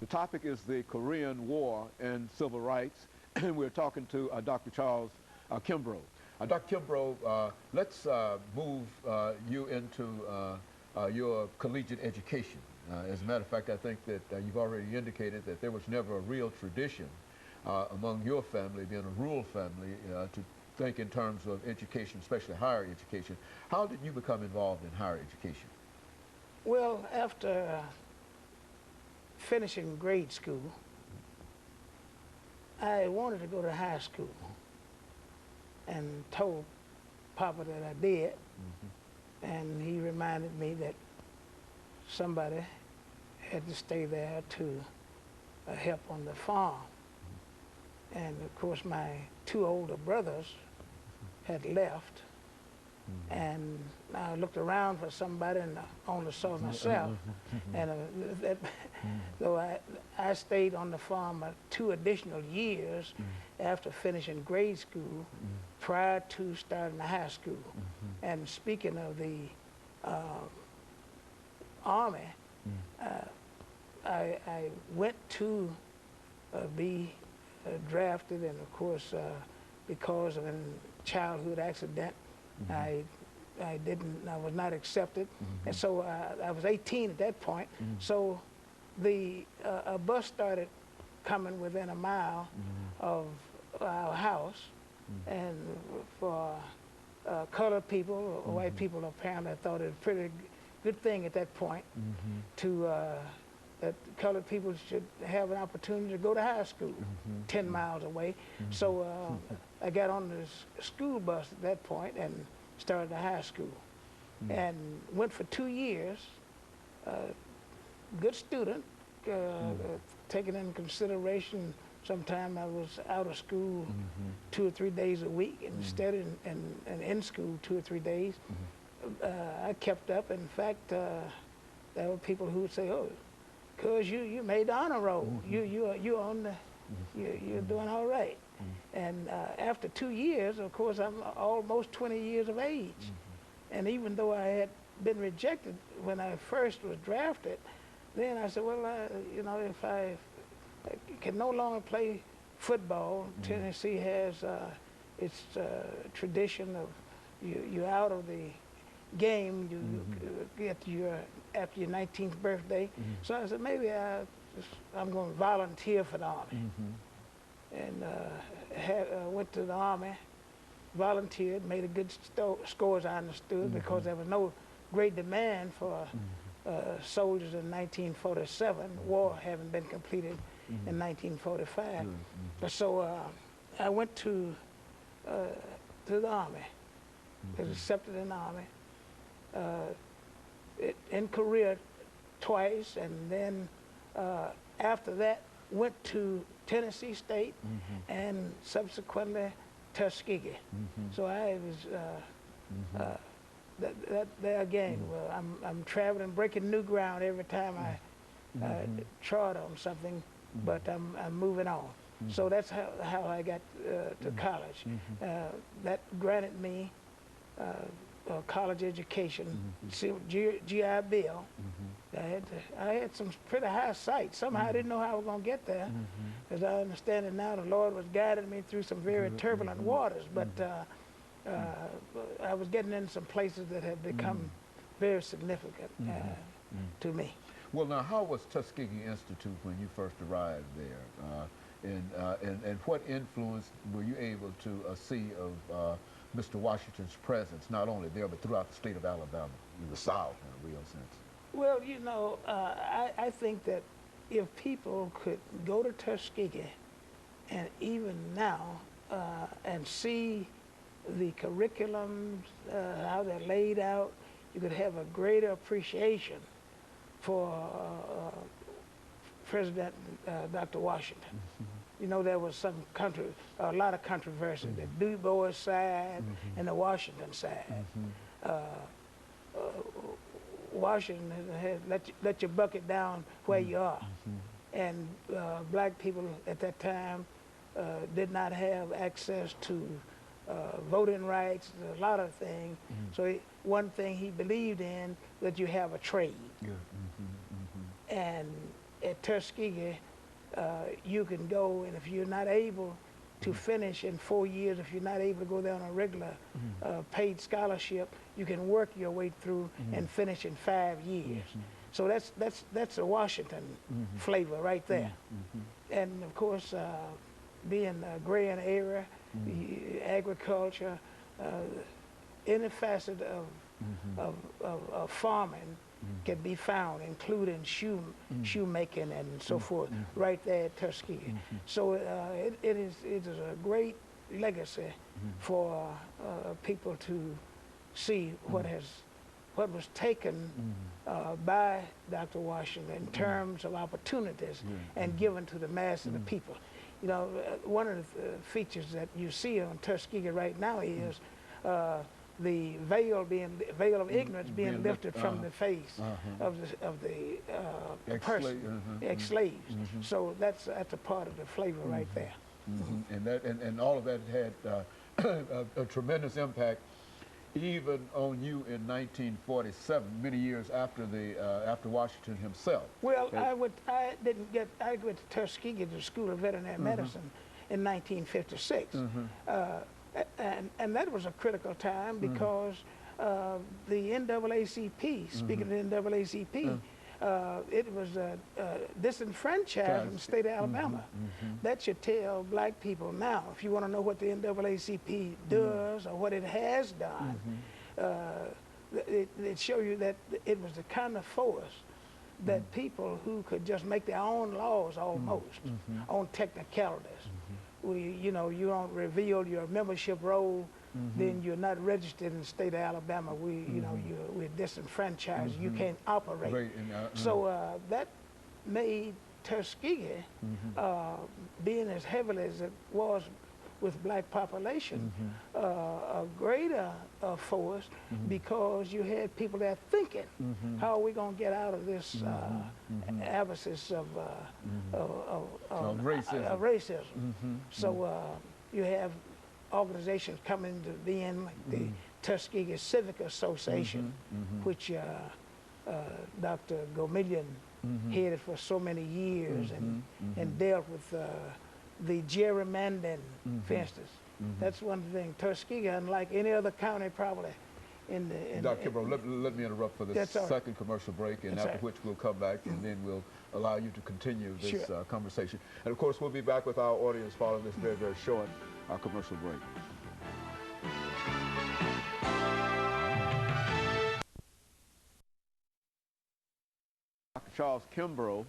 The topic is the Korean War and civil rights, and we're talking to Dr. Charles Kimbrough. Dr. Kimbrough, let's move you into your collegiate education. As a matter of fact, I think that you've already indicated that there was never a real tradition among your family, being a rural family, to think in terms of education, especially higher education. How did you become involved in higher education? Well, after finishing grade school, I wanted to go to high school and told Papa that I did. And he reminded me that somebody had to stay there to help on the farm. And of course my two older brothers had left, and I looked around for somebody and I only saw myself. And so I stayed on the farm 2 additional years after finishing grade school prior to starting the high school. And speaking of the Army, I went to be drafted, and of course because of a childhood accident, I was not accepted, and so I was 18 at that point. So a bus started coming within a mile of our house, and for colored people, or white people apparently, I thought it was a pretty good thing at that point to that colored people should have an opportunity to go to high school 10 miles away. So I got on the school bus at that point and started the high school, and went for 2 years. Good student, taking in consideration sometime I was out of school 2 or 3 days a week instead, and in school 2 or 3 days. I kept up. In fact, there were people who would say, "Oh, cuz you made the honor roll. You're on the, you're doing all right." And after 2 years, of course, I'm almost 20 years of age. And even though I had been rejected when I first was drafted, then I said, well, you know, if I can no longer play football, Tennessee has its tradition of you're out of the game, you get after your 19th birthday. So I said, maybe I'm going to volunteer for the Army. And went to the Army, volunteered, made a good score, as I understood, because there was no great demand for soldiers in 1947, war having been completed in 1945. So I went to the Army, was accepted in the Army, in Korea twice, and then after that went to Tennessee State and subsequently Tuskegee. So I was there again. Well, I'm traveling, breaking new ground every time I trod on something, but I'm moving on. So that's how I got to college. That granted me a college education, GI Bill. I had some pretty high sights. Somehow I didn't know how I was going to get there. As I understand it now, the Lord was guiding me through some very turbulent waters, but I was getting in some places that had become very significant to me. Well, now, how was Tuskegee Institute when you first arrived there? And what influence were you able to see of Mr. Washington's presence, not only there, but throughout the state of Alabama, in the South, in a real sense? Well, you know, I think that if people could go to Tuskegee, and even now, and see the curriculums, how they're laid out, you could have a greater appreciation for President Dr. Washington. You know, there was a lot of controversy, the Du Bois side and the Washington side. Washington had let you bucket down where you are. And black people at that time did not have access to voting rights, a lot of things. So one thing he believed in, that you have a trade. And at Tuskegee, you can go, and if you're not able to finish in 4 years, if you're not able to go there on a regular paid scholarship, you can work your way through and finish in 5 years. So that's a Washington flavor right there. And of course, being a agrarian area, agriculture, any facet of farming can be found, including shoemaking and so forth, right there at Tuskegee. So it is a great legacy for people to see what was taken by Dr. Washington in terms of opportunities and given to the mass of the people. You know, one of the features that you see on Tuskegee right now is the veil of ignorance being lifted from the face of the ex-slaves. So that's a part of the flavor right there. And all of that had a tremendous impact, even on you in 1947, many years after after Washington himself. Well, I went to Tuskegee to the School of Veterinary Medicine in 1956. And that was a critical time because the NAACP, speaking of the NAACP, it was disenfranchised from the state of Alabama. That should tell black people now, if you want to know what the NAACP does or what it has done, it shows you that it was the kind of force that people who could just make their own laws almost on technicalities. You know, you don't reveal your membership roll, then you're not registered in the state of Alabama. We're disenfranchised. You can't operate. So that made Tuskegee, being as heavily as it was with black population, a greater force because you had people there thinking, how are we going to get out of this abysses of racism? So you have organizations coming into being like the Tuskegee Civic Association, which Dr. Gomillion headed for so many years and dealt with the gerrymandering, for instance. That's one thing. Tuskegee, unlike any other county probably in the... Dr. Kimbrough, let me interrupt for this second commercial break, and after which we'll come back and then we'll allow you to continue this conversation. And of course, we'll be back with our audience following this very, very short commercial break. Dr. Charles Kimbrough